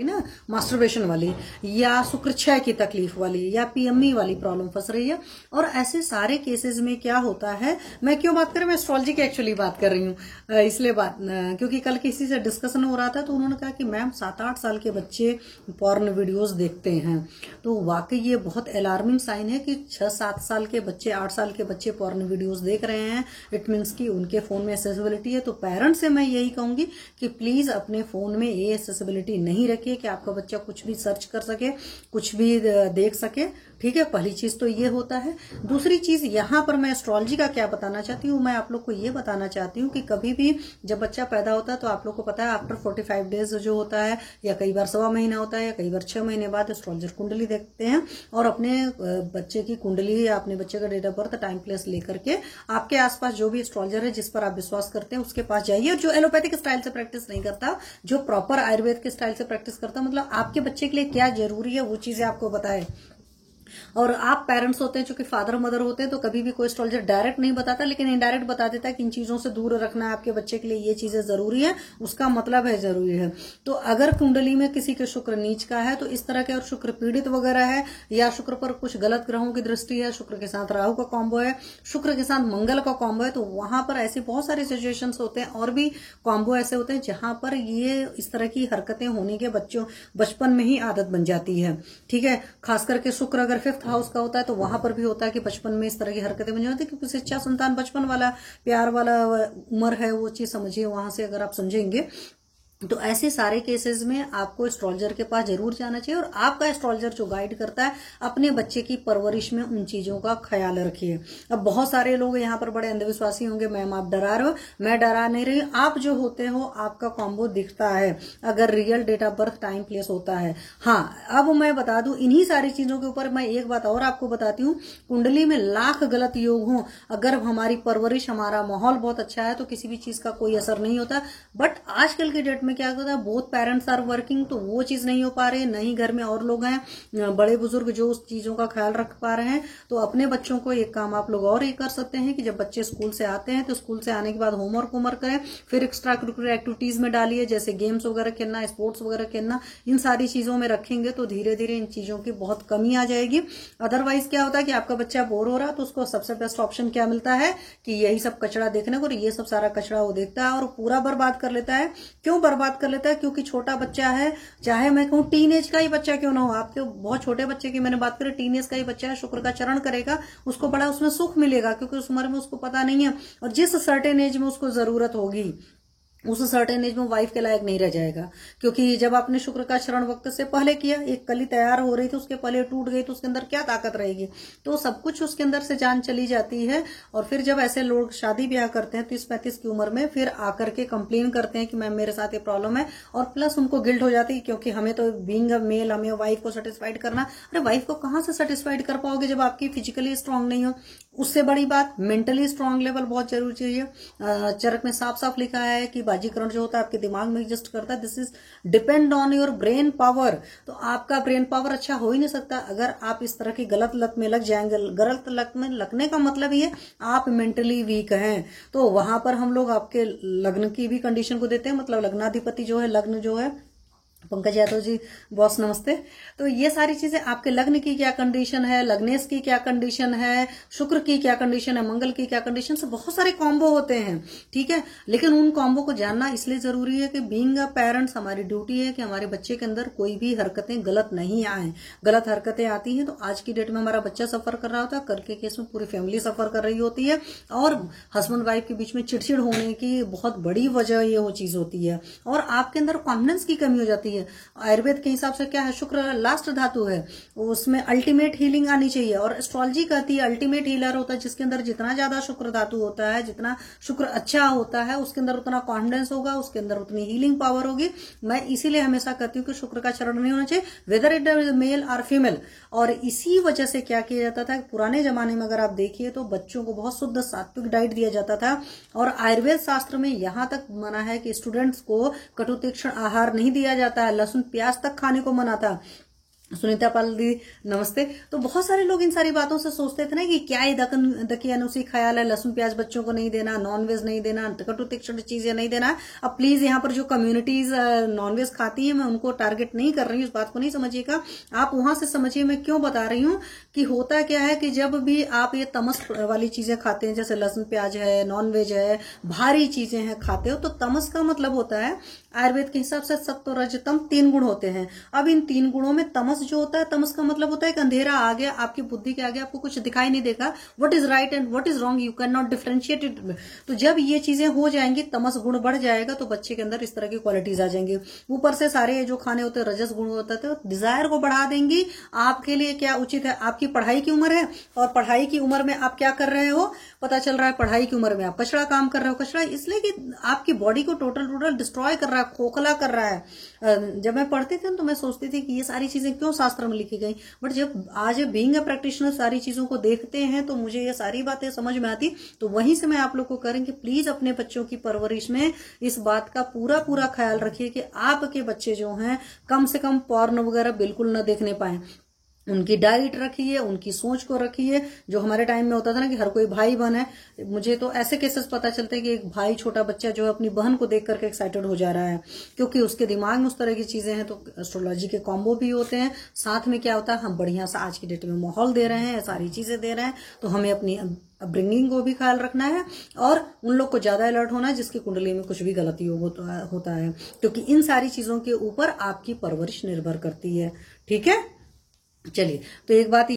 ना, मास्टरबेशन वाली या शुक्रक्षय की तकलीफ वाली या पीएमई वाली प्रॉब्लम फंस रही है। और ऐसे सारे केसेस में क्या होता है, मैं क्यों बात करें, मैं एस्ट्रोलॉजी की एक्चुअली बात कर रही हूँ, इसलिए बात, क्योंकि कल किसी से डिस्कशन हो रहा था तो उन्होंने कहा कि मैम 7-8 साल के बच्चे पॉर्न वीडियोस देखते हैं। तो वाकई ये बहुत अलार्मिंग साइन है कि 6-7 साल के बच्चे, 8 साल के बच्चे पॉर्न वीडियोस देख रहे हैं। इट मीन्स कि उनके फोन में एक्सेसिबिलिटी है। तो पेरेंट्स से मैं यही कहूंगी कि प्लीज अपने फोन में ये एक्सेसिबिलिटी नहीं रखिए कि आपका बच्चा कुछ भी सर्च कर सके, कुछ भी देख सके। ठीक है, पहली चीज तो ये होता है। दूसरी चीज यहाँ पर मैं एस्ट्रोलॉजी का क्या बताना चाहती हूँ, मैं आप लोग को ये बताना चाहती हूँ कि कभी भी जब बच्चा पैदा होता है तो आप लोग को पता है आफ्टर 45 डेज जो होता है, या कई बार 1.25 महीना होता है, या कई बार 6 महीने बाद एस्ट्रोलॉजर कुंडली देखते हैं और अपने बच्चे की कुंडली या अपने बच्चे का date of birth, time place लेकर के आपके आसपास जो भी एस्ट्रोलॉजर है जिस पर आप विश्वास करते हैं उसके पास जाइए। और जो एलोपैथिक स्टाइल से प्रैक्टिस नहीं करता, जो प्रॉपर आयुर्वेद के स्टाइल से प्रैक्टिस करता, मतलब आपके बच्चे के लिए क्या जरूरी है वो चीजें आपको बताए। और आप पेरेंट्स होते हैं, चूंकि फादर मदर होते हैं, तो कभी भी कोई एस्ट्रोलॉजर डायरेक्ट नहीं बताता, लेकिन इनडायरेक्ट बता देता है कि इन चीजों से दूर रखना है आपके बच्चे के लिए, ये चीजें जरूरी है, उसका मतलब है जरूरी है। तो अगर कुंडली में किसी के शुक्र नीच का है तो इस तरह के, और शुक्र पीड़ित वगैरह है, या शुक्र पर कुछ गलत ग्रहों की दृष्टि है, शुक्र के साथ राहु का कॉम्बो है, शुक्र के साथ मंगल का कॉम्बो है, तो वहां पर ऐसे बहुत सारे सिचुएशन होते हैं और भी कॉम्बो ऐसे होते हैं जहां पर ये इस तरह की हरकतें होने के बच्चों बचपन में ही आदत बन जाती है। ठीक है, खास करके शुक्र अगर 5th हाउस का होता है तो वहां पर भी होता है कि बचपन में इस तरह की हरकतें बन जाती है, क्योंकि सच्चा संतान बचपन वाला प्यार वाला उम्र है, वो चीज समझिए, वहां से अगर आप समझेंगे तो ऐसे सारे केसेस में आपको एस्ट्रोलॉजर के पास जरूर जाना चाहिए। और आपका एस्ट्रोलॉजर जो गाइड करता है, अपने बच्चे की परवरिश में उन चीजों का ख्याल रखिए। अब बहुत सारे लोग यहाँ पर बड़े अंधविश्वासी होंगे, मैम आप डरा रहे हो, मैं डरा नहीं रही। आप जो होते हो आपका कॉम्बो दिखता है अगर real date of birth, time place होता है। हाँ, अब मैं बता दूं इन्हीं सारी चीजों के ऊपर मैं एक बात और आपको बताती हूँ, कुंडली में लाख गलत योग हो, अगर हमारी परवरिश, हमारा माहौल बहुत अच्छा है तो किसी भी चीज का कोई असर नहीं होता। बट आजकल के डेट में क्या होता है, बोथ पेरेंट्स आर वर्किंग, तो वो चीज नहीं हो पा रही, नहीं घर में और लोग हैं बड़े बुजुर्ग जो उस चीजों का ख्याल रख पा रहे हैं। तो अपने बच्चों को एक काम आप लोग और ये कर सकते हैं कि जब बच्चे स्कूल से आते हैं तो स्कूल से आने के बाद होमवर्क करें, फिर एक्स्ट्रा करिकुलर एक्टिविटीज में डालिए, जैसे गेम्स वगैरह खेलना, स्पोर्ट्स वगैरह खेलना, इन सारी चीजों में रखेंगे तो धीरे धीरे इन चीजों की बहुत कमी आ जाएगी। अदरवाइज क्या होता है कि आपका बच्चा बोर हो रहा है तो उसको सबसे बेस्ट ऑप्शन क्या मिलता है कि यही सब कचरा देखने को, और ये सब सारा कचरा वो देखता है और पूरा बर्बाद कर लेता है। क्यों बर्बाद कर लेता है? क्योंकि छोटा बच्चा है, चाहे मैं कहूं टीनेज का ही बच्चा क्यों ना हो, आपके बहुत छोटे बच्चे की मैंने बात करी, टीनेज का ही बच्चा है, शुक्र का चरण करेगा, उसको बड़ा उसमें सुख मिलेगा, क्योंकि उस उम्र में उसको पता नहीं है, और जिस सर्टेन एज में उसको जरूरत होगी उस सर्टेन एज में वाइफ के लायक नहीं रह जाएगा। क्योंकि जब आपने शुक्र का चरण वक्त से पहले किया, एक कली तैयार हो रही थी उसके पहले टूट गई, तो उसके अंदर क्या ताकत रहेगी? तो सब कुछ उसके अंदर से जान चली जाती है। और फिर जब ऐसे लोग शादी ब्याह करते हैं 30-35 की उम्र में, फिर आकर के कंप्लेन करते हैं कि मैम मेरे साथ ये प्रॉब्लम है, और प्लस उनको गिल्ट हो जाती है क्योंकि हमें तो बीइंग अ मेल, हमें वाइफ को सेटिस्फाइड करना। अरे वाइफ को कहां से सेटिस्फाइड कर पाओगे जब आपकी फिजिकली स्ट्रांग नहीं हो? उससे बड़ी बात, मेंटली स्ट्रांग लेवल बहुत जरूरी चाहिए। चरक में साफ साफ लिखा है कि बाजीकरण जो होता है आपके दिमाग में एग्जिस्ट करता है, this is depend on your brain power. तो आपका ब्रेन पावर अच्छा हो ही नहीं सकता अगर आप इस तरह की गलत लत में लग जाएंगे। गलत लत में लगने का मतलब ये आप मेंटली वीक हैं। तो वहां पर हम लोग आपके लग्न की भी कंडीशन को देते हैं, मतलब लग्नाधिपति जो है, लग्न जो है, पंकज यादव जी बॉस नमस्ते। तो ये सारी चीजें आपके लग्न की क्या कंडीशन है, लग्नेश की क्या कंडीशन है, शुक्र की क्या कंडीशन है, मंगल की क्या कंडीशन, से बहुत सारे कॉम्बो होते हैं। ठीक है, लेकिन उन कॉम्बो को जानना इसलिए जरूरी है कि बीइंग अ पेरेंट्स हमारी ड्यूटी है कि हमारे बच्चे के अंदर कोई भी हरकतें गलत नहीं आए। गलत हरकतें आती हैं तो आज की डेट में हमारा बच्चा सफर कर रहा होता है, कल के केस में पूरी फैमिली सफर कर रही होती है, और हस्बैंड वाइफ के बीच में चिड़चिड़ होने की बहुत बड़ी वजह ये वो चीज होती है, और आपके अंदर कॉन्फिडेंस की कमी हो जाती है। आयुर्वेद के हिसाब से क्या है, शुक्र लास्ट धातु है, उसमें अल्टीमेट हीलिंग आनी चाहिए, और एस्ट्रोलॉजी कहती है अल्टीमेट हीलर होता है जिसके अंदर जितना ज्यादा शुक्र धातु होता है, जितना शुक्र अच्छा होता है, उसके अंदर उतना कॉन्फिडेंस होगा, उसके अंदर उतनी हीलिंग पावर होगी। मैं इसीलिए हमेशा कहती हूँ कि शुक्र का चरण नहीं होना चाहिए, वेदर इट इज मेल और फीमेल। और इसी वजह से क्या किया जाता था, पुराने जमाने में अगर आप देखिए तो बच्चों को बहुत शुद्ध सात्विक डाइट दिया जाता था, और आयुर्वेद शास्त्र में यहां तक मना है कि स्टूडेंट्स को कटु तीक्ष्ण आहार नहीं दिया जाता है, लहसुन प्याज तक खाने को मना था। सुनीता पाल दी नमस्ते। तो बहुत सारे लोग इन सारी बातों से सोचते थे ना कि क्या ये दकियानुसी ख्याल है, लहसुन प्याज बच्चों को नहीं देना, नॉनवेज नहीं देना, कटु तीक्ष्ण चीजें नहीं देना। अब प्लीज यहाँ पर जो कम्युनिटीज नॉनवेज खाती है, मैं उनको टारगेट नहीं कर रही हूँ, इस बात को नहीं समझिएगा, आप वहां से समझिए मैं क्यों बता रही हूँ कि होता क्या है कि जब भी आप ये तमस वाली चीजें खाते हैं, जैसे लहसुन प्याज है, नॉनवेज है, भारी चीजें हैं खाते हो, तो तमस का मतलब होता है आयुर्वेद के हिसाब से सत्व रज तम 3 गुण होते हैं। अब इन 3 गुणों में तमस जो होता है, तमस का मतलब होता है कि अंधेरा आ गया आपकी बुद्धि के आगे, आपको कुछ दिखाई नहीं देगा, what is right and what is wrong, you can not differentiate it. तो जब ये चीजें हो जाएंगी, तमस गुण बढ़ जाएगा, तो बच्चे के अंदर इस तरह की क्वालिटीज आ जाएंगी। ऊपर से सारे जो खाने होते हैं रजस गुण होता है, तो डिजायर को बढ़ा देंगी। आपके लिए क्या उचित है, आपकी पढ़ाई की उम्र है, और पढ़ाई की उम्र में आप क्या कर रहे हो, पता चल रहा है पढ़ाई की उम्र में आप कचरा काम कर रहे हो। कचरा इसलिए कि आपकी बॉडी को टोटल डिस्ट्रॉय कर रहा है, खोखला कर रहा है। जब मैं पढ़ती थी तो मैं सोचती थी कि ये सारी चीजें क्यों शास्त्र में लिखी गई, बट जब आज बीइंग अ प्रैक्टिशनर सारी चीजों को देखते हैं तो मुझे ये सारी बातें समझ में आती। तो वहीं से मैं आप लोग को करें कि प्लीज अपने बच्चों की परवरिश में इस बात का पूरा ख्याल रखिए कि आपके बच्चे जो हैं कम से कम पॉर्न वगैरह बिल्कुल न देखने पाए। उनकी डाइट रखिए, उनकी सोच को रखिए। जो हमारे टाइम में होता था ना कि हर कोई भाई बहन है, मुझे तो ऐसे केसेस पता चलते हैं कि एक भाई छोटा बच्चा जो है अपनी बहन को देख करके एक्साइटेड हो जा रहा है, क्योंकि उसके दिमाग में उस तरह की चीजें हैं। तो एस्ट्रोलॉजी के कॉम्बो भी होते हैं, साथ में क्या होता है, हम बढ़िया सा आज की डेट में माहौल दे रहे हैं, सारी चीजें दे रहे हैं, तो हमें अपनी अपब्रिंगिंग को भी ख्याल रखना है, और उन लोग को ज्यादा अलर्ट होना है जिसकी कुंडली में कुछ भी गलती होता है, क्योंकि इन सारी चीजों के ऊपर आपकी परवरिश निर्भर करती है। ठीक है, चलिए, तो एक बात